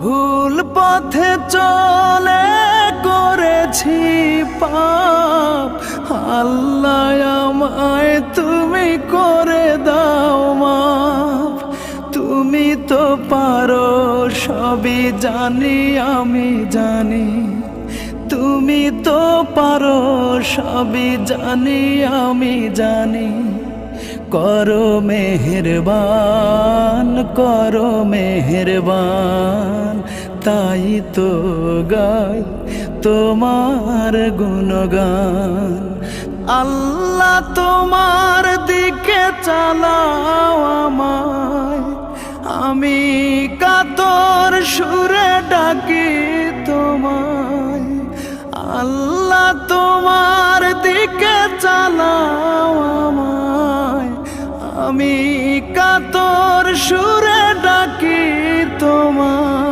ভুল পথে চলে করেছি পাপ, আল্লাহ আমায় তুমি করে দাও মাফ। তুমি তো পারো সবই জানি আমি জানি, তুমি তো পারো সবই জানি আমি জানি। করো মেহেরবান, করো মেহেরবান, তাই তো গাই তোমার গুণগান। আল্লাহ তোমার দিকে চালাও আমায়, আমি কাতর সুরে ডাকি তোমায়। আল্লাহ তোমার দিকে চালাও আমায়, আমি কাতর সুর